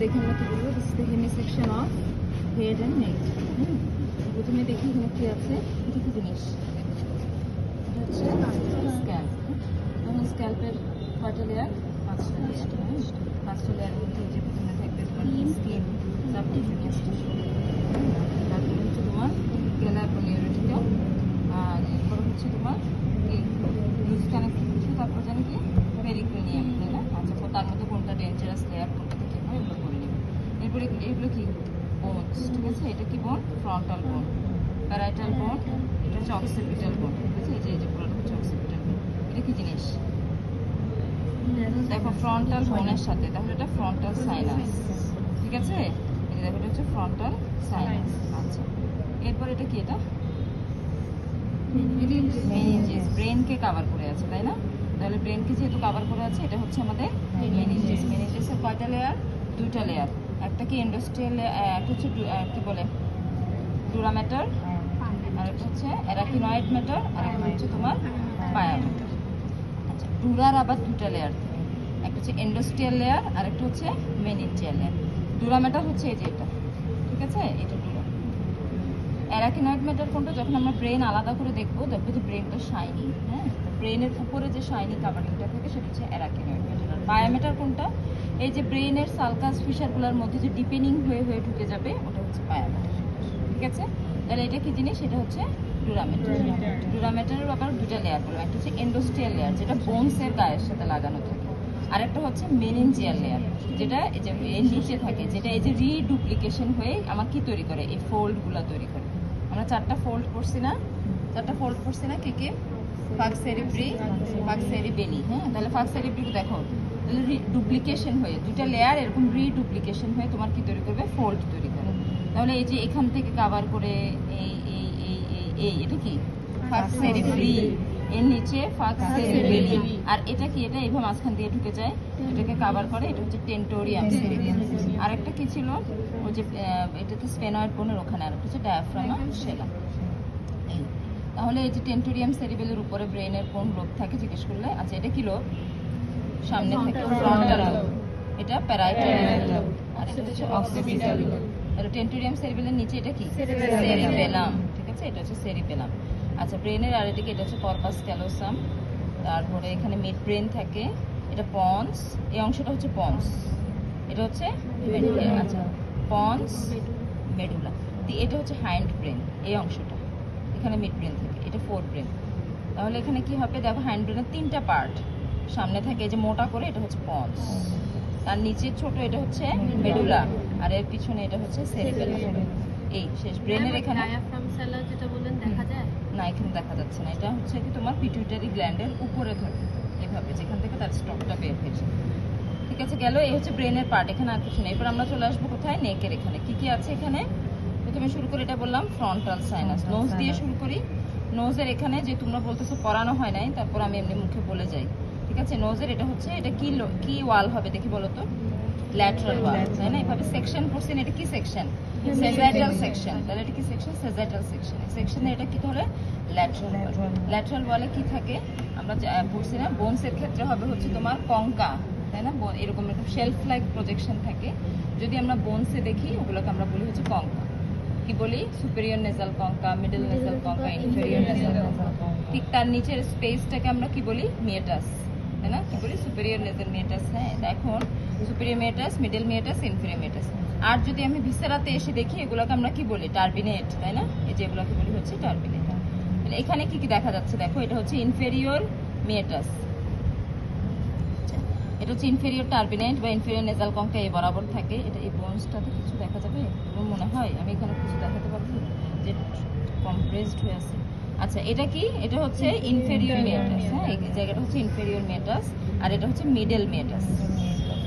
দেখে আমরা কি বলবো, this is the hemisection of head and neck. প্রথমে দেখি এখানে কি আছে, এটা কি জিনিস, এটা হচ্ছে স্ক্যাল্প। তখন স্ক্যাল্পের কয়টা লেয়ার? 5টা লেয়ার। 5টা লেয়ারের মধ্যে যে প্রথমে থাকবে তোমার স্কিন, সাবকিউটেনিয়াস টিস্যু, তারপরে হচ্ছে তোমার গ্যালাপোলিওরেটিকাল, আর এরপর হচ্ছে তোমার কি লুজ কানেক্টিভ টিস্যু, তারপর জানি কি পেরিক্লিনিয়াম, তাই না? আচ্ছা, তার মধ্যে কোনটা ডেঞ্জারাস লেয়ার, কোনটাতে কি হয়, এগুলো করে নেবে। এরপরে এগুলো কি বোনস, ঠিক আছে? এটা কি বোন? ফ্রন্টাল বোন, প্যারাইটাল বোন, এটা হচ্ছে অক্সিপিটাল বোন, ঠিক আছে? এই যে পুরোটা হচ্ছে অক্সিপিটাল বোন। এটা কি জিনিস দেখো, ফ্রন্টাল বোনের সাথে, তাহলে এটা ফ্রন্টাল সাইনাস, ঠিক আছে? এই দেখো, এটা হচ্ছে ফ্রন্টাল সাইনাস। আচ্ছা, এরপর এটা কি? এটা মেনিনজিস, ব্রেনকে কভার করে আছে, তাই না? তাহলে ব্রেনকে যেহেতু কভার করে আছে, এটা হচ্ছে আমাদের মেনিনজিস। মেনিনজিসের কয়টা লেয়ার? 2টা লেয়ার। একটা কি এন্ডোস্টিয়াল, একটা হচ্ছে কি বলে ডুরামেটার, আর একটা হচ্ছে অ্যারাকিনয়েড ম্যাটার, আর একটা হচ্ছে তোমার পায়া ম্যাটার। আচ্ছা, ডুরার আবার 2টা লেয়ার, একটা হচ্ছে এন্ডোস্টিয়াল লেয়ার, আর একটা হচ্ছে মেনিনজিয়াল লেয়ার। ডুরামেটার হচ্ছে এই যে এটা, ঠিক আছে? এটা ডুরা। অ্যারাকিনয়েড ম্যাটার কোনটা? যখন আমরা ব্রেন আলাদা করে দেখবো, দেখবো যে ব্রেনটা শাইনি, হ্যাঁ? ব্রেনের উপরে যে শাইনি কাভারিংটা থাকে সেটা হচ্ছে অ্যারাকিনয়েড ম্যাটার। আর পায়ামেটার কোনটা? এই যে ব্রেনের সালকাস ফিশারগুলোর মধ্যে যে ডিপেনিং হয়ে হয়ে ঢুকে যাবে, ওটা হচ্ছে পায়ামেটার, ঠিক আছে? তাহলে এটা কি জিনিস? এটা হচ্ছে ডুরামেটার। ডুরামেটারের আবার 2টা লেয়ার বলবো, একটা হচ্ছে এন্ডোস্টিয়াল লেয়ার, যেটা বোনসের গায়ের সাথে লাগানো থাকে, আর একটা হচ্ছে মেনিনজিয়াল লেয়ার, যেটা এই যে এর নিচে থাকে, যেটা এই যে রিডুপ্লিকেশন হয়ে আমার কি তৈরি করে, এই ফোল্ডগুলো তৈরি করে। আমরা 4টা ফোল্ড করছি না? 4টা ফোল্ড করছি না? কে কে? ফাক্স সেরিব্রি, ফাক্স সেরিবেলি, হ্যাঁ? তাহলে ফাক্স সেরিব্রি দেখো, তাহলে রিডুপ্লিকেশন হয়ে 2টা লেয়ার এরকম রিডুপ্লিকেশন হয়ে তোমার কি তৈরি করবে? ফোল্ড তৈরি করে। তাহলে এই যে এখান থেকে কভার করে এই এই এই এই এই এটা কি ফাক্স সেরিব্রি, এর নিচে ফাক্স সেরিবেলি, আর এটা কি? এটা এইভাবে মাঝখান দিয়ে ঢুকে যায়, এটাকে কভার করে, এটা হচ্ছে টেন্টোরিয়াম সেরিবেলি। আর একটা কি ছিল ওই যে এটা তো স্ফেনয়েড বোনের ওখানে, আর একটা হচ্ছে ডায়াফ্রামা শেলা। তাহলে এই যে টেন্টোরিয়াম সেরিবেলের উপরে ব্রেনের কোন লোব থাকে জিজ্ঞেস করলে, আচ্ছা এটা কি লোব? সামনে থেকে ফ্রন্টাল লোব, এটা প্যারাইটাল লোব, আর এটা হচ্ছে অক্সিপিটাল লোব। তাহলে টেন্টোরিয়াম সেরিবেলের নিচে এটা কি? সেরিবেলাম, ঠিক আছে? এটা হচ্ছে সেরিবেলাম। আচ্ছা, ব্রেনের আর এদিকে এটা হচ্ছে কর্পাস ক্যালোসাম, তারপরে এখানে মিড ব্রেন থাকে, এটা পন্স, এই অংশটা হচ্ছে পন্স, এটা হচ্ছে মেডুলা। আচ্ছা, পন্স, মেডুলা, এটা হচ্ছে হাইন্ড ব্রেন, এই অংশটা, এখানে মিড ব্রেন থাকে, এটা ফোর ব্রেন। তাহলে এখানে কি হবে দেখো, হাইন্ড ব্রেনের 3টা পার্ট, সামনে থাকে এই যে মোটা করে, এটা হচ্ছে পন্স, তার নিচে ছোট এটা হচ্ছে মেডুলা, আর এর পিছনে এটা হচ্ছে সেরিবেলাম। এই শেষ ব্রেনের এখানে ডায়াফ্রাম সেলা যেটা বলেন দেখা যায় না, এখানে দেখা যাচ্ছে না। এটা হচ্ছে কি তোমার পিটুইটারি গ্ল্যান্ডের উপরে থাকে, এভাবে যেখান থেকে তার স্টকটা বের হয়েছে, ঠিক আছে? গেল, এই হচ্ছে ব্রেনের পার্ট, এখানে আর কিছু নেই। এরপর আমরা চলে আসবো কোথায়? নেকের এখানে কি কি আছে? এখানে প্রথমে শুরু করে এটা বললাম ফ্রন্টাল সাইনাস, নোজ দিয়ে শুরু করি। নোজের এখানে যে তোমরা বলতেছো পড়ানো হয় নাই, তারপর আমি এমনি মুখে বলে যাই, ঠিক আছে? নোজের এটা হচ্ছে, এটা কি কি ওয়াল হবে দেখি বলো তো? ল্যাটারাল ওয়াল, তাই না? এভাবে সেকশন করছেন, এটা কি সেকশন? সেজাইটাল সেকশন। তাহলে এটা কি সেকশন? সেজাইটাল সেকশন। সেকশনে এটা কি তাহলে? ল্যাটারাল ওয়াল। ল্যাটারাল ওয়ালে কি থাকে আমরা পড়ছি না? বোনসের ক্ষেত্রে হবে হচ্ছে তোমার কঙ্কা, তাই না? এরকম এরকম শেলফ লাইক প্রজেকশন থাকে। যদি আমরা বোনসে দেখি, ওগুলোকে আমরা বলি হচ্ছে কঙ্কা। কি বলি? Superior nasal concha, middle nasal concha, inferior nasal concha. ঠিক তার নিচের স্পেসটাকে আমরা কি বলি? মিয়েটাস, তাই না? কি বলি? Superior nasal meatus. হ্যাঁ, এখন superior meatus, middle meatus, inferior meatus. আর যদি আমি ভিসেরাতে এসে দেখি, এগুলোকে আমরা কি বলি? টার্বিনেট, তাই না? এই যে এগুলোকে বলি হচ্ছে টার্বিনেট। এখানে কি কি দেখা যাচ্ছে দেখো, এটা হচ্ছে ইনফেরিয়র মিয়েটাস, এটা হচ্ছে ইনফেরিয়র টার্বিনেট বা ইনফেরিয়র নেজাল কঙ্কা, এই বরাবর থাকে। এটা এই বোনসটাতে কিছু দেখা যাবে আমার মনে হয়, আমি এখানে কিছু দেখাতে পারবো যে কম্প্রেসড হয়ে আছে। আচ্ছা, এটা কি? এটা হচ্ছে ইনফেরিয়র মিয়েটাস, হ্যাঁ, এই জায়গাটা হচ্ছে ইনফেরিয়র মিয়েটাস, আর এটা হচ্ছে মিডল মিয়েটাস,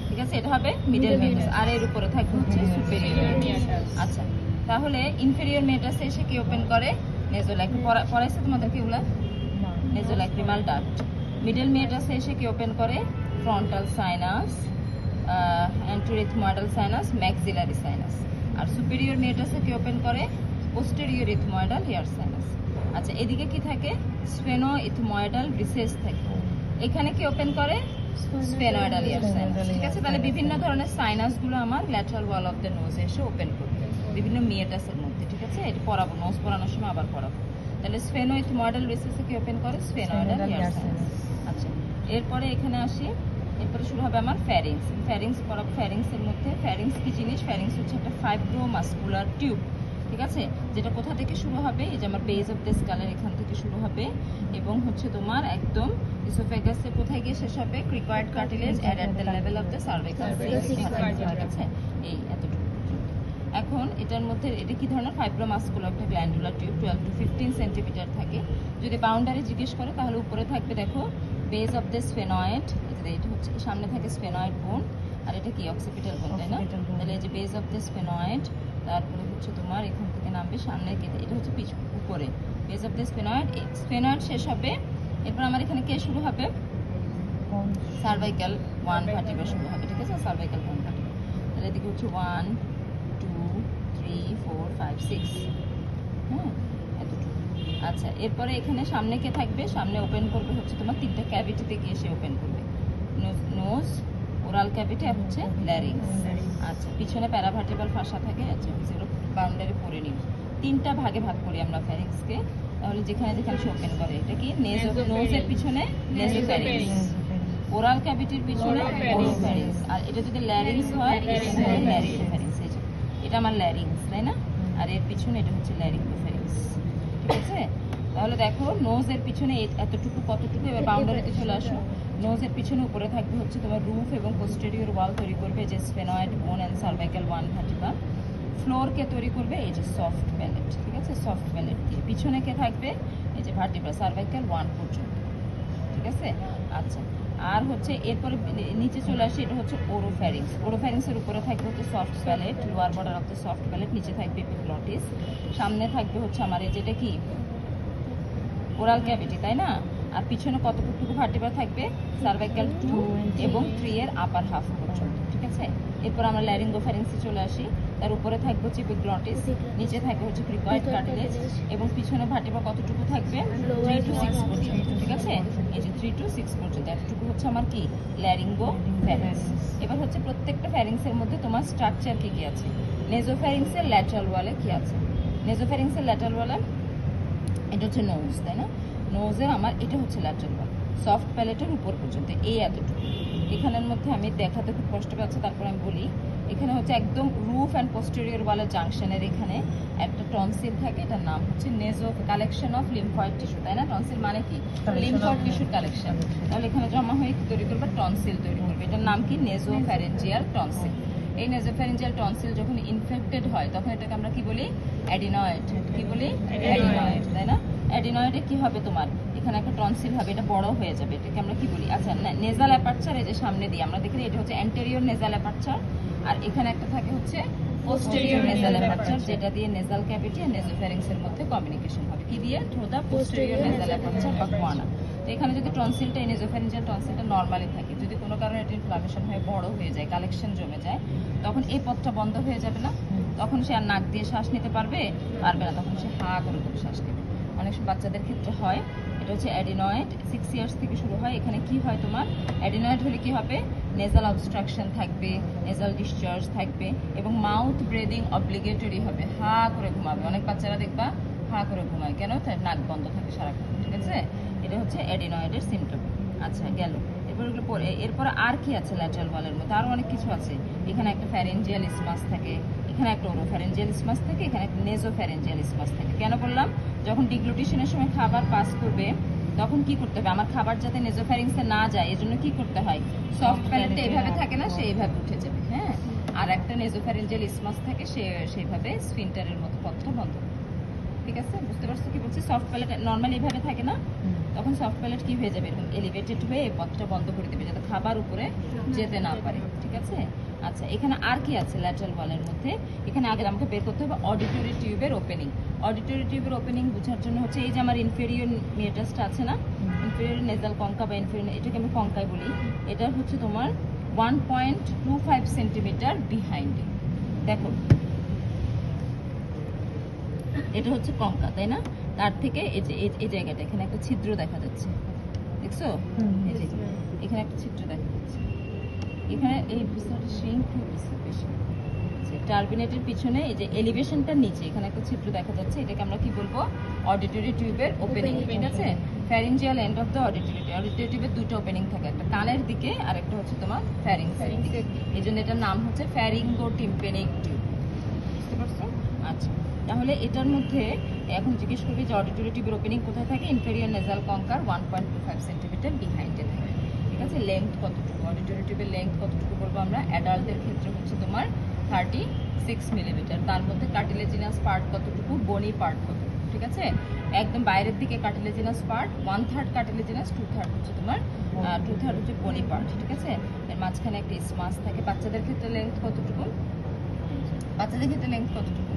ঠিক আছে? এটা হবে মিডল মিয়েটাস, আর এর উপরে থাকবে হচ্ছে সুপেরিয়র মিয়েটাস। আচ্ছা, তাহলে ইনফেরিয়র মিয়েটাসে এসে কি ওপেন করে? নেজোলাইক্রিম। পড়াইছে তোমাদেরকে এগুলা? নেজোলাইক্রিমাল ডাক্ট। মিডল মিয়েটাসে এসে কি ওপেন করে? Frontal sinus, anterior ethmoidal sinus, maxillary sinus. আর সুপেরিয়র মিয়েটাসে কি ওপেন করে? Posterior ethmoidal air sinus. আচ্ছা, এদিকে কি থাকে? স্ফেনো ইথময়েডাল রিসেস থাকে। এখানে কি ওপেন করে? স্ফেনয়েডাল ইয়ার সাইনাস। ঠিক আছে, তাহলে বিভিন্ন ধরনের সাইনাসগুলো আমার ল্যাটারাল ওয়াল অফ দ্য নোজে এসে ওপেন করবে বিভিন্ন মিয়েটাসের মধ্যে। ঠিক আছে, এটা পড়াবো, নোজ পড়ানোর সময় আবার পড়াবো। তাহলে স্ফেনো ইথময়েডাল রিসেসে কি ওপেন করে? স্ফেনয়েডাল ইয়ার সাইনাস। আচ্ছা, এরপরে এখানে আসি, এরপরে শুরু হবে আমার ফ্যারিংস। ফ্যারিংস পড়াবো। ফ্যারিংসের মধ্যে ফ্যারিংস কি জিনিস? ফ্যারিংস হচ্ছে একটা ফাইব্রোমাস্কুলার টিউব। ঠিক আছে, যেটা কোথা থেকে শুরু হবে? এই যে আমার বেস অফ দ্য স্কালের এখান থেকে শুরু হবে এবং হচ্ছে তোমার একদম ইসোফেগাসে কোথায় গিয়ে শেষ হবে? Cricoid cartilage at the level of the cervical. ঠিক আছে, এই এতটুকু পর্যন্ত। এখন এটার মধ্যে এটা কি ধরনের? ফাইব্রোমাস্কুলার একটা গ্ল্যান্ডুলার টিউব, 12 to 15 সেন্টিমিটার থাকে। যদি বাউন্ডারি জিজ্ঞেস করে তাহলে উপরে থাকবে দেখো বেস অফ দ্য স্ফেনয়েড। এটা হচ্ছে সামনে থাকে স্ফেনয়েড বোন, আর এটা কি? অক্সিপিটাল বোন, তাই না? তাহলে এই যে বেস অফ দ্য স্ফেনয়েড, তারপরে হচ্ছে তোমার এখান থেকে নামবে সামনে, এটা হচ্ছে পিছ উপরে base of the sphenoid. Sphenoid শেষ হবে, এরপর আমার এখানে কে শুরু হবে? সার্ভাইকাল 1 ভার্টিব্রা শুরু হবে। ঠিক আছে, সার্ভাইকাল 1 ভার্টিব্রা। তাহলে এদিকে হচ্ছে 1 2 3 4 5 6, হ্যাঁ এতটুকু। আচ্ছা, এরপরে এখানে সামনে কে থাকবে? সামনে ওপেন করবে হচ্ছে তোমার তিনটা ক্যাভিটিতে গিয়ে সে ওপেন করবে, নোজ, ওরাল ক্যাভিটি আর হচ্ছে ল্যারিংস। আচ্ছা, পিছনে প্যারাভার্টিব্রাল ফাসা থাকে। আচ্ছা, যেগুলো বাউন্ডারি পরে নিব। তিনটা ভাগে ভাগ করি আমরা ফ্যারিংসকে, তাহলে যেখানে যেখানে সে ওপেন করে। এটা কি? নোজের পিছনে নেজোফ্যারিংস, ওরাল ক্যাভিটির পিছনে ওরোফ্যারিংস, আর এটা যদি ল্যারিংস হয় ল্যারিঙ্গোফ্যারিংস। এটা আমার ল্যারিংস, তাই না? আর এর পিছনে এটা হচ্ছে ল্যারিঙ্গোফ্যারিংস। ঠিক আছে, তাহলে দেখো নোজের পিছনে এতটুকু কতটুকু। এবার বাউন্ডারিতে চলে আসো। নোজের পিছনে উপরে থাকবে হচ্ছে তোমার রুফ এবং পোস্টেরিয়র ওয়াল তৈরি করবে যে স্ফেনয়েড বোন অ্যান্ড সার্ভাইকাল 1 ভার্টিব্রা। ফ্লোরকে তৈরি করবে এই যে সফট প্যালেট। ঠিক আছে, সফট প্যালেট দিয়ে। পিছনে কে থাকবে? এই যে ভার্টিব্রা, সার্ভাইকাল 1 পর্যন্ত। ঠিক আছে, আচ্ছা, আর হচ্ছে এরপরে নিচে চলে আসে, এটা হচ্ছে ওরোফ্যারিংস। ওরোফ্যারিংসের উপরে থাকবে হচ্ছে soft palate, lower border of the soft palette. নিচে থাকবে এপিগ্লটিস, সামনে থাকবে হচ্ছে আমার এই যেটা কি? ওরাল ক্যাভিটি, তাই না? আর পিছনে কতটুকু ভার্টিব্রা থাকবে? সার্ভাইকাল 2 এবং 3 এর আপার হাফ পর্যন্ত। ঠিক আছে, এরপর আমরা ল্যারিঙ্গোফ্যারিংসে চলে আসি। তার উপরে থাকবে হচ্ছে এপিগ্লটিস, নিচে থাকবে হচ্ছে ক্রিকয়েড কার্টিলেজ এবং পিছনে ভার্টিব্রা কতটুকু থাকবে? 3 to 6 পর্যন্ত। ঠিক আছে, এই যে 3 to 6 পর্যন্ত এতটুকু হচ্ছে আমার কি? ল্যারিঙ্গোফ্যারিংস। এবার হচ্ছে প্রত্যেকটা ফ্যারিংসের মধ্যে তোমার স্ট্রাকচার কি কি আছে? নেজোফ্যারিংসের ল্যাটারাল ওয়ালে কি আছে? নেজোফ্যারিংসের ল্যাটারাল ওয়ালে এটা হচ্ছে নোজ, তাই না? নোজের আমার এটা হচ্ছে ল্যাটারাল ওয়াল, সফট প্যালেটের উপর পর্যন্ত এই এতটুকু। এখানের মধ্যে আমি দেখাতে খুব কষ্ট পাচ্ছি, তারপর আমি বলি। এখানে হচ্ছে একদম রুফ অ্যান্ড পোস্টেরিয়র ওয়ালের জাংশনের এখানে একটা টনসিল থাকে, এটার নাম হচ্ছে নেজো, কালেকশন অফ লিম্ফয়েড টিস্যু, তাই না? টনসিল মানে কি? লিম্ফয়েড টিস্যুর কালেকশন। তাহলে এখানে জমা হয়ে কি তৈরি করবে? টনসিল তৈরি করবে। এটার নাম কি? নেজোফ্যারেঞ্জিয়াল টনসিল। এই নেজোফ্যারেঞ্জিয়াল টনসিল যখন ইনফেক্টেড হয় তখন এটাকে আমরা কি বলি? অ্যাডিনয়েড। কি বলি? অ্যাডিনয়েড, তাই না? অ্যাডিনয়েডে কি হবে? তোমার এখানে একটা টনসিল হবে, এটা বড় হয়ে যাবে, এটাকে আমরা কি বলি? আচ্ছা, নেজাল অ্যাপারচার, এই যে সামনে দিয়ে আমরা দেখি এটা হচ্ছে অ্যান্টেরিয়র নেজাল অ্যাপারচার, আর এখানে একটা থাকে হচ্ছে পোস্টেরিয়র নেজাল অ্যাপারচার, যেটা দিয়ে নেজাল ক্যাভিটি আর নেজোফ্যারিংসের মধ্যে কমিউনিকেশন হবে। কি দিয়ে? Through the posterior nasal aperture বা কোয়ানা। তো এখানে যদি টনসিলটা, নেজোফ্যারিঞ্জিয়াল টনসিলটা নর্মালি থাকে, যদি কোনো কারণে এটা ইনফ্লামেশন হয়ে বড় হয়ে যায়, কালেকশন জমে যায়, তখন এই পথটা বন্ধ হয়ে যাবে না? তখন সে আর নাক দিয়ে শ্বাস নিতে পারবে না, তখন সে হা করে করে শ্বাস নেবে। অনেক বাচ্চাদের ক্ষেত্রে হয়। এটা হচ্ছে অ্যাডিনয়েড, 6 ইয়ার্স থেকে শুরু হয়। এখানে কি হয় তোমার? অ্যাডিনয়েড হলে কি হবে? নেজাল অবস্ট্রাকশন থাকবে, নেজাল ডিসচার্জ থাকবে এবং মাউথ ব্রেদিং অব্লিগেটরি হবে, হা করে ঘুমাবে। অনেক বাচ্চারা দেখবা হা করে ঘুমায়, কেন? তার নাক বন্ধ থাকে সারাক্ষণ। ঠিক আছে, এটা হচ্ছে অ্যাডিনয়েডের সিমটম। আচ্ছা, গেল। এরপর আর কি আছে ল্যাটারাল ওয়ালের মধ্যে? আরও অনেক কিছু আছে। এখানে একটা ফ্যারেঞ্জিয়াল ইসমাস থাকে, এখানে একটা ওরোফ্যারেঞ্জিয়াল ইসমাস থাকে, এখানে একটা নেজোফ্যারেঞ্জিয়াল ইসমাস থাকে। কেন বললাম? যখন ডিগ্লুটিশনের সময় খাবার পাস করবে তখন কি করতে হবে? আমার খাবার যাতে নেজোফ্যারিংসে না যায় এজন্য কি করতে হয়? সফট প্যালেটটা এইভাবে থাকে না, সে এইভাবে উঠে যাবে, হ্যাঁ। আর একটা নেজোফ্যারেঞ্জিয়াল ইসমাস থাকে, সে সেইভাবে স্ফিনটারের মতো পথটা বন্ধ করে। ঠিক আছে, বুঝতে পারছো কি বলছি? সফট প্যালেট নর্মালি এইভাবে থাকে না, তখন সফট প্যালেট কি হয়ে যাবে? এরকম এলিভেটেড হয়ে এই পথটা বন্ধ করে দেবে যাতে খাবার উপরে যেতে না পারে। ঠিক আছে, আচ্ছা, এখানে আর কি আছে ল্যাটারাল ওয়ালের মধ্যে? এখানে আগে আমাকে বের করতে হবে অডিটরি টিউবের ওপেনিং। অডিটরি টিউবের ওপেনিং বোঝার জন্য হচ্ছে এই যে আমার ইনফেরিয়র মিয়েটাসটা আছে না, ইনফেরিয়র নেজাল কঙ্কা বা ইনফেরিয়র, এটাকে আমি কঙ্কাই বলি। এটা হচ্ছে তোমার 1.25 সেন্টিমিটার বিহাইন্ডে। দেখো এটা হচ্ছে কঙ্কা, তাই না? তার থেকে এই যে এই জায়গাটা এখানে একটা ছিদ্র দেখা যাচ্ছে, দেখছো? এই যে এখানে একটা ছিদ্র দেখা যাচ্ছে, এখানে এই বিস্তারটা শ্রিঙ্ক হয়েছে বেশি। টার্বিনেটের পিছনে এই যে এলিভেশনটার নিচে এখানে একটা ছিদ্র দেখা যাচ্ছে, এটাকে আমরা কি বলবো? অডিটরি টিউবের ওপেনিং, ঠিক আছে? Pharyngeal end of the auditory টিউবের দুটো ওপেনিং থাকে, একটা কানের দিকে আর একটা হচ্ছে তোমার ফ্যারিংসের দিকে। এই জন্য এটার নাম হচ্ছে ফ্যারিঙ্গো টিম্পেনিক টিউব, বুঝতে পারছো? আচ্ছা, তাহলে এটার মধ্যে এখন জিজ্ঞেস করবি যে অডিটরি টিউবের ওপেনিং কোথায় থাকে? ইনফেরিয়র নেজাল কঙ্কার 1.25 সেন্টিমিটার বিহাইন্ডে থাকে, ঠিক আছে? লেংথ কতটুকু? অডিটরি টিউবের লেংথ কতটুকু বলবো আমরা? অ্যাডাল্টদের ক্ষেত্রে হচ্ছে তোমার 36 মিলিমিটার। তার মধ্যে কার্টিলেজিনাস পার্ট কতটুকু? বনি পার্ট কতটুকু, ঠিক আছে? একদম বাইরের দিকে কার্টিলেজিনাস পার্ট 1/3 কার্টিলেজিনাস, 2/3 হচ্ছে তোমার 2/3 হচ্ছে বনি পার্ট, ঠিক আছে? এর মাঝখানে একটা স্মাস থাকে। বাচ্চাদের ক্ষেত্রে লেংথ কতটুকু? বাচ্চাদের ক্ষেত্রে লেংথ কতটুকু?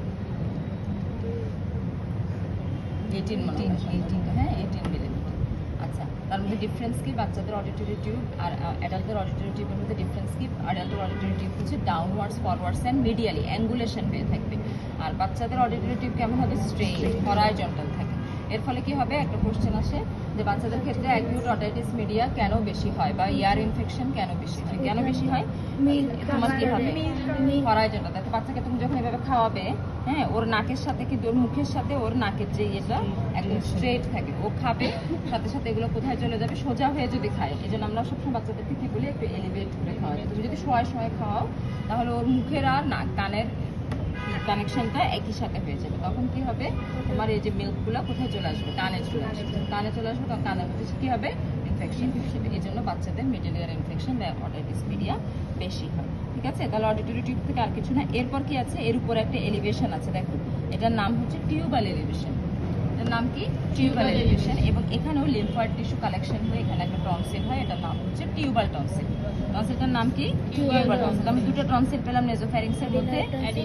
18 মনে হয়, 18, হ্যাঁ 18 মিলিমিটার। আচ্ছা, তার মধ্যে ডিফারেন্স কি? বাচ্চাদের অডিটরি টিউব আর অ্যাডাল্টদের অডিটরি টিউবের মধ্যে ডিফারেন্স কি? অ্যাডাল্টের অডিটরি টিউব হচ্ছে ডাউনওয়ার্ডস, ফরওয়ার্ডস অ্যান্ড মিডিয়ালি অ্যাঙ্গুলেশন হয়ে থাকবে, আর বাচ্চাদের অডিটরি টিউব কেমন হবে? স্ট্রেইট, হরাইজন্টাল থাকে। এর ফলে কি হবে? একটা কোশ্চেন আসে যে বাচ্চাদের ক্ষেত্রে অ্যাকিউট অটাইটিস মিডিয়া কেন বেশি হয়, বা ইয়ার ইনফেকশন কেন বেশি হয়? কেন বেশি হয়? তোমার কি হবে? হরাইজন্টাল। তাতে বাচ্চাকে তুমি যখন এভাবে খাওয়াবে, হ্যাঁ, ওর নাকের সাথে কিন্তু ওর মুখের সাথে ওর নাকের যে ইয়েটা একদম স্ট্রেট থাকে, ও খাবে সাথে সাথে এগুলো কোথায় চলে যাবে? সোজা হয়ে যদি খায়। এই জন্য আমরা সবসময় বাচ্চাদেরকে কি বলি? একটু এলিভেট করে খাওয়া যায়। তুমি যদি শোয় খাওয়াও তাহলে ওর মুখের আর নাক কানের কানেকশনটা একই সাথে হয়ে যাবে। তখন কি হবে? তোমার এই যে মিল্কগুলো কোথায় চলে আসবে? কানে চলে আসবে। কানে চলে আসবে, তখন কানের মধ্যে কি হবে? ইনফেকশন হিসেবে। এই জন্য বাচ্চাদের মিডল ইয়ার ইনফেকশন বা অটাইটিস মিডিয়া বেশি হয়, ঠিক আছে? তাহলে অডিটরি টিউব থেকে আর কিছু না। এরপর কি আছে? এর উপরে একটা এলিভেশন আছে, দেখো, এটার নাম হচ্ছে টিউবাল এলিভেশন। এটার নাম কি? Tubal elevation. এবং এখানেও লিম্ফয়েড টিস্যু কালেকশন হয়ে এখানে একটা টনসিল হয়, এটার নাম হচ্ছে টিউবাল টনসিল। টনসিলটার নাম কি? Tubal tonsil. আমি দুটো টনসিল পেলাম নেজোফ্যারিংসের মধ্যে,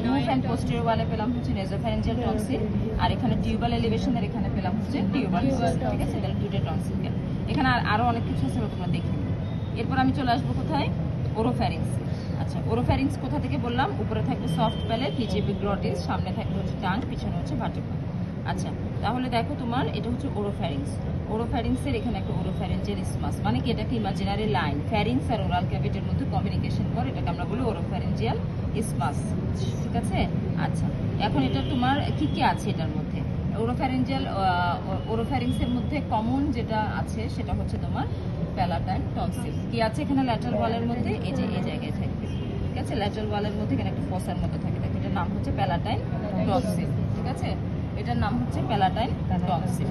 রুফ অ্যান্ড পোস্টেরিয়র ওয়ালে পেলাম হচ্ছে নেজোফ্যারিঞ্জিয়াল টনসিল, আর এখানে টিউবাল এলিভেশনের এখানে পেলাম হচ্ছে টিউবাল টনসিল, ঠিক আছে? তাহলে দুটো টনসিল পেলাম। এখানে আরো অনেক কিছু আছে, তোমরা দেখে নিও। এরপর আমি চলে আসবো কোথায়? ওরোফ্যারিংস। আচ্ছা, ওরোফ্যারিংস কোথা থেকে বললাম? উপরে থাকবে সফট প্যালেট, নিচে এপিগ্লটিস, সামনে থাকবে হচ্ছে টাং, পিছনে হচ্ছে ভার্টেব্রা। আচ্ছা, তাহলে দেখো তোমার এটা হচ্ছে ওরোফ্যারিংস। ওরোফ্যারিংসের এখানে একটা ওরোফ্যারিঞ্জিয়াল ইসমাস, মানে কি? এটাকে ইমাজিনারি লাইন ফ্যারিংস আর ওরাল ক্যাভিটির মধ্যে কমিউনিকেশন করে, এটাকে আমরা বলি ওরোফ্যারিঞ্জিয়াল ইসমাস, ঠিক আছে? আচ্ছা, এখন এটা তোমার কি কি আছে এটার মধ্যে? ওরোফ্যারিংসের মধ্যে কমন যেটা আছে সেটা হচ্ছে তোমার প্যালাটাইন টনসিল। কি আছে এখানে? ল্যাটারাল ওয়ালের মধ্যে এই যে এই জায়গায় থাকবে, ঠিক আছে? ল্যাটারাল ওয়ালের মধ্যে এখানে একটা ফসার মতো থাকে, দেখো এটার নাম হচ্ছে প্যালাটাইন টনসিল, ঠিক আছে? এটার নাম হচ্ছে প্যালাটাইন টনসিল।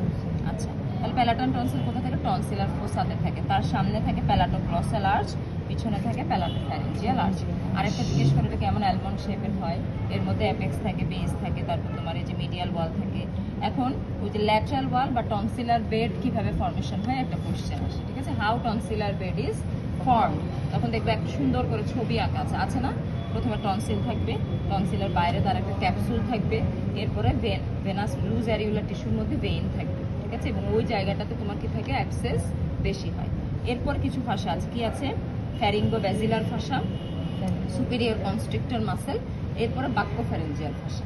আচ্ছা, তাহলে প্যালাটাইন টনসিল কোথা থেকে? টনসিলার ফোসাতে থাকে, তার সামনে থাকে প্যালাটোগ্লসাল আর্চ, পিছনে থাকে প্যালাটোফ্যারিঞ্জিয়াল আর্চ। আরেকটা জিজ্ঞেস করে এটা কেমন অ্যালমন্ড শেপের হয়? এর মধ্যে অ্যাপেক্স থাকে, বেস থাকে, তারপর তোমার এই যে মিডিয়াল ওয়াল থাকে। এখন ওই যে ল্যাটারাল ওয়াল বা টনসিলার বেড কিভাবে ফর্মেশন হয় একটা কোশ্চেন আসে, ঠিক আছে? How tonsillar bed is form. তখন দেখবে একটা সুন্দর করে ছবি আঁকা আছে না? প্রথমে টনসিল থাকবে, টনসিলের বাইরে তার একটা ক্যাপসুল থাকবে, এরপরে ভেনাস লুজ অ্যারিউলার টিস্যুর মধ্যে ভেইন থাকবে, ঠিক আছে? এবং ওই জায়গাটাতে তোমার কি থাকে? অ্যাক্সেস বেশি হয়। এরপর কিছু ভাষা আছে, কি আছে? ফ্যারিঙ্গো ব্যাজিলার ভাষা, সুপিরিয়র কনস্ট্রিক্টর মাসেল, এরপরে বাক্যোফ্যারিঞ্জিয়াল ভাষা।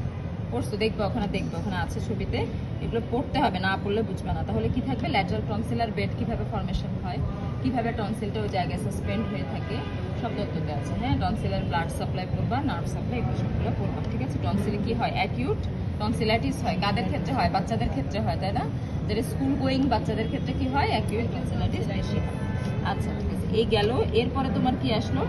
পড়ছো? দেখবে ওখানে, দেখবে ওখানে আছে ছবিতে, এগুলো পড়তে হবে, না পড়লে বুঝবে না। তাহলে কি থাকবে? ল্যাটারাল টনসিলার বেড কিভাবে ফর্মেশন হয়, কিভাবে টনসিলটা ওই জায়গায় সাসপেন্ড হয়ে থাকে, সব তথ্যতে আছে, হ্যাঁ? টনসিলের ব্লাড সাপ্লাই পড়বা, নার্ভ সাপ্লাই, এগুলো সবগুলো পড়বা, ঠিক আছে? টনসিলে কি হয়? অ্যাকিউট টনসিলাইটিস হয়। কাদের ক্ষেত্রে হয়? বাচ্চাদের ক্ষেত্রে হয়, তাই না? যারা স্কুল গোয়িং বাচ্চাদের ক্ষেত্রে কি হয়? অ্যাকিউট টনসিলাইটিস বেশি হয়। আচ্ছা, ঠিক আছে, এই গেল। এরপরে তোমার কি আসলো?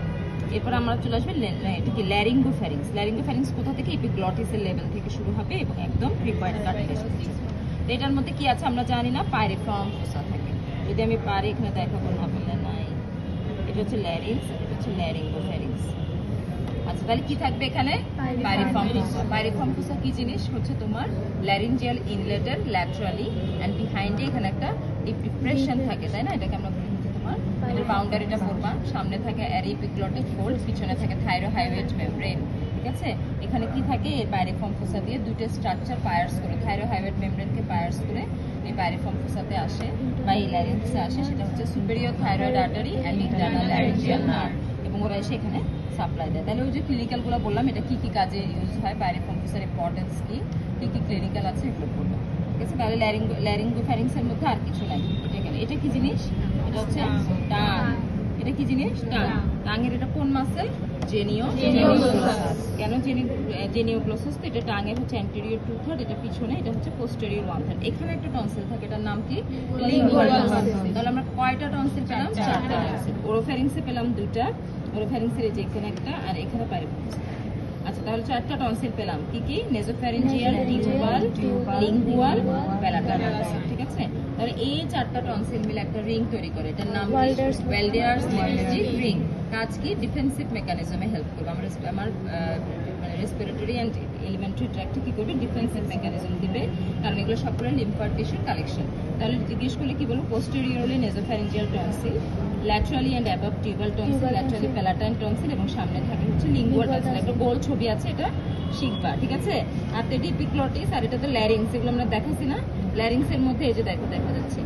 এরপর আমরা চলে আসবে এটা কি? ল্যারিঙ্গোফ্যারিংস। ল্যারিঙ্গোফ্যারিংস কোথা থেকে? এপিগ্লটিসের লেভেল থেকে শুরু হবে এবং একদম প্রিপয়েড কার্টিলেজ। এটার মধ্যে কি আছে আমরা জানি না, পাইরিফর্ম ফোসা থাকে। যদি আমি পারি এখানে দেখাবো, না বললে নাই। এটা হচ্ছে ল্যারিংস, এটা হচ্ছে ল্যারিঙ্গোফ্যারিংস। আচ্ছা, তাহলে কি থাকবে এখানে? পাইরিফর্ম ফোসা। পাইরিফর্ম ফোসা কি জিনিস? হচ্ছে তোমার ল্যারিঞ্জিয়াল ইনলেটের ল্যাটারালি অ্যান্ড বিহাইন্ডে এখানে একটা ডিপ ডিপ্রেশন থাকে, তাই না? এটাকে আমরা বলি তোমার, এটার বাউন্ডারিটা পড়বা, সামনে থাকে এরিপিগ্লটিক ফোল্ড, পিছনে থাকে থাইরোহাইড্রেট মেমব্রেন, ঠিক আছে? এখানে কি থাকে? এই পাইরিফর্ম ফোসা দিয়ে দুটো স্ট্রাকচার পায়ার্স করে, থাইরোহাইড্রেট মেমব্রেনকে পায়ার্স করে এই পাইরিফর্ম ফোসাতে আসে বা এই ল্যারিংসে আসে। সেটা হচ্ছে superior thyroid artery and internal laryngeal nerve, এবং ওরা এসে এখানে সাপ্লাই দেয়। তাহলে ওই যে ক্লিনিক্যালগুলো বললাম, এটা কি কি কাজে ইউজ হয়, পাইরিফর্ম ফোসার ইম্পর্টেন্স কি, কি কি ক্লিনিক্যাল আছে এগুলো পড়বো, ঠিক আছে? তাহলে ল্যারিঙ্গোফ্যারিংস এর মধ্যে আর কিছু নাই। এটা কি জিনিস? এটা হচ্ছে টাং। এটা কি জিনিস? টাং। টাঙের এটা কোন মাসেল? জেনিওগ্লোসাস। কেন জেনিওগ্লোসাস? তো এটা টাঙের হচ্ছে অ্যান্টেরিয়র 2/3, এটা পিছনে, এটা হচ্ছে পোস্টেরিয়র 1/3। এখানে একটা টনসিল থাকে, এটার নাম কি? Lingual tonsil. তাহলে আমরা কয়টা টনসিল পেলাম? 4টা টনসিল। ওরোফ্যারিংসে পেলাম 2টা, ওরোফ্যারিংসের এই যে এখানে একটা আর এখানে পাইরেফ্যারিংস। আচ্ছা, তাহলে 4টা টনসিল পেলাম। কি কি? নেজোফ্যারিঞ্জিয়াল, টিউবাল, লিঙ্গুয়াল, প্যালাটাল টনসিল, ঠিক আছে? তাহলে এই 4টা টনসিল মিলে একটা রিং তৈরি করে, এটার নাম ওয়াল্ডার্স লিপস্টিক রিং। কাজ কি? ডিফেন্সিভ মেকানিজমে হেল্প করবে। আমার মানে রেসপিরেটরি অ্যান্ড এলিমেন্টারি ট্র্যাক্টে কি করবে? ডিফেন্সিভ মেকানিজম দিবে, কারণ এগুলো সবগুলো লিম্ফার টিস্যুর কালেকশন। তাহলে জিজ্ঞেস করলে কি বলবো? Posteriorly nasopharyngeal tonsil, laterally and above tubal tonsil, laterally palatine tonsil, এবং সামনে থাকে হচ্ছে লিঙ্গুয়াল টনসিল। একটা গোল ছবি আছে, এটা শিখবা, ঠিক আছে? আর তো এপিগ্লটিস আর এটা তো ল্যারিংস, এগুলো আমরা দেখাচ্ছি না? ল্যারিংস এর মধ্যে এই যে দেখো দেখা যাচ্ছে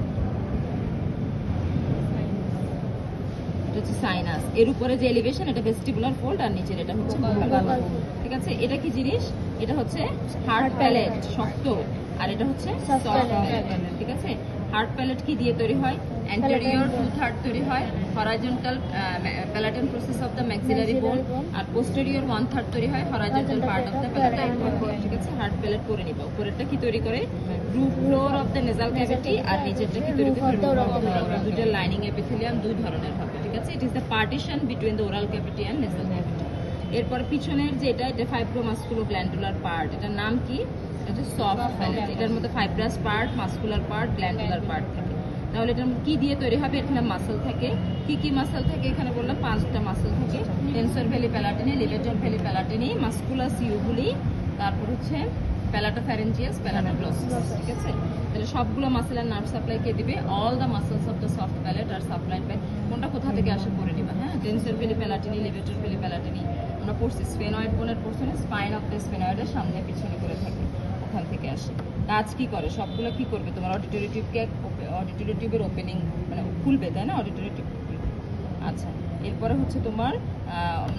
এটা হচ্ছে সাইনাস, এর উপরে যে এলিভেশন এটা ভেস্টিবুলার ফোল্ড, আর নিচের এটা হচ্ছে ভোকাল, ঠিক আছে? এটা কি জিনিস? এটা হচ্ছে হার্ড প্যালেট, শক্ত, আর এটা হচ্ছে সফট প্যালেট, ঠিক আছে? হার্ড প্যালেট কি দিয়ে তৈরি হয়? অ্যান্টেরিয়র 2/3 তৈরি হয়, horizontal palatine process of the maxillary বোন, আর পোস্টেরিয়র 1/3 তৈরি হয়, horizontal part of the palatine বোন, ঠিক আছে? হার্ড প্যালেট করে নিবা। উপরেরটা কি তৈরি করে? Root floor of the nasal cavity, আর নিচেরটা কি তৈরি করে? দুটো লাইনিং এপিথেলিয়াম, দুই ধরনের হবে, ঠিক আছে? It is the partition between the oral cavity and nasal cavity. এরপর পিছনের যেটা, এটা ফাইব্রোমাস্কুলো গ্ল্যান্ডুলার পার্ট, এটার নাম কি? এটা সফট প্যালেট। এটার মধ্যে fibrous part, muscular part, glandular part থাকে। তাহলে এটার মধ্যে কি দিয়ে তৈরি হবে? এখানে মাসল থাকে। কি কি মাসল থাকে? এখানে বললাম 5টা মাসল থাকে। Tensor veli palatini, levator veli palatini, musculus uvulae, তারপর হচ্ছে প্যালাটোফ্যারেঞ্জিয়াস, প্যালাটোগ্লসসাস, ঠিক আছে? তাহলে সবগুলো মাসেল আর নার্ভ সাপ্লাই কে দিবে? All the muscles of the soft palate are supplied by, কোনটা কোথা থেকে আসে পড়ে নিবা, হ্যাঁ? Tensor veli palatini, levator veli palatini আমরা পড়ছি। স্ফেনয়েড বোনের পোর্শনে স্পাইন অফ দ্য স্ফেনয়েডের সামনে পিছনে করে থাকে, ওখান থেকে আসে। কাজ কি করে? সবগুলো কি করবে? তোমার অডিটরি টিউবের ওপেনিং মানে খুলবে, তাই না? Auditory tube. আচ্ছা, এরপরে হচ্ছে তোমার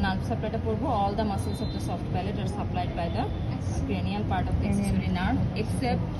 নার্ভ সাপ্লাইটা পড়বো। All the muscles of the soft palate are supplied by the cranial part of the accessory nerve except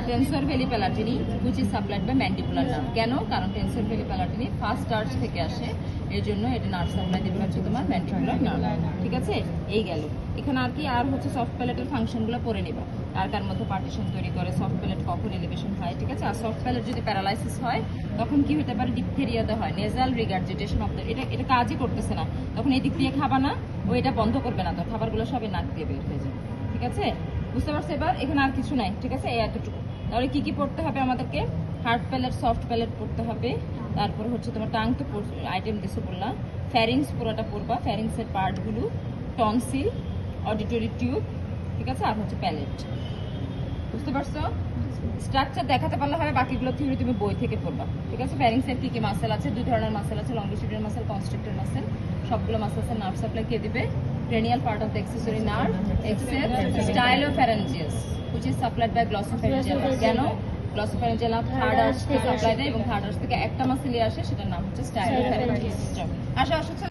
tensor veli palatini which is supplied by mandibular nerve। কেন? কারণ tensor veli palatini first arch থেকে আসে, এর জন্য এটা nerve supply দেবে হচ্ছে তোমার ম্যান্ডিবুলার নার্ভ, ঠিক আছে? এই গেল। এখানে আর কি আর হচ্ছে সফট প্যালেটের ফাংশনগুলো পড়ে নিবা। কার মধ্যে পার্টিশন তৈরি করে, সফট প্যালেট কখন এলিভেশন হয়, ঠিক আছে? আর সফট প্যালেট যদি প্যারালাইসিস হয় তখন কি হতে পারে? ডিপথেরিয়াতে হয়, নেজাল রিগার্জিটেশন অফ দ্য, এটা কাজই করতেছে না, তখন এই দিক দিয়ে খাবা না, ও এটা বন্ধ করবে না, তো খাবারগুলো সবই নাক দিয়ে বের হয়ে যাবে, ঠিক আছে? বুঝতে পারছো এবার? এখানে আর কিছু নাই, ঠিক আছে? এই এতটুকু। তাহলে কি কি পড়তে হবে আমাদেরকে? হার্ড প্যালেট, সফট প্যালেট পড়তে হবে, তারপর হচ্ছে তোমার টাং তো আইটেম দিছো বললাম, ফ্যারিংস পুরোটা পড়বা, ফ্যারিংসের পার্টগুলো, টনসিল, অডিটরি টিউব, ঠিক আছে? আর হচ্ছে প্যালেট। বুঝতে পারছো? স্ট্রাকচার দেখাতে পারলে হবে, বাকিগুলো থিওরি তুমি বই থেকে পড়বা, ঠিক আছে? ফ্যারিংসের কি কি মাসেল আছে? 2 ধরনের মাসেল আছে, লংগিটিউডাল মাসেল, কনস্ট্রিক্টর মাসেল। সবগুলো মাসেলসের নার্ভ সাপ্লাই কে দিবে? cranial part of the accessory nerve except stylopharyngeus which is supplied by glossopharyngeal nerve। কেন? glossopharyngeal nerve থার্ড আর্চ থেকে সাপ্লাই দেয়, এবং থার্ড আর্চ থেকে একটা মাসেলই আসে, সেটার নাম হচ্ছে stylopharyngeus। আসো আসো।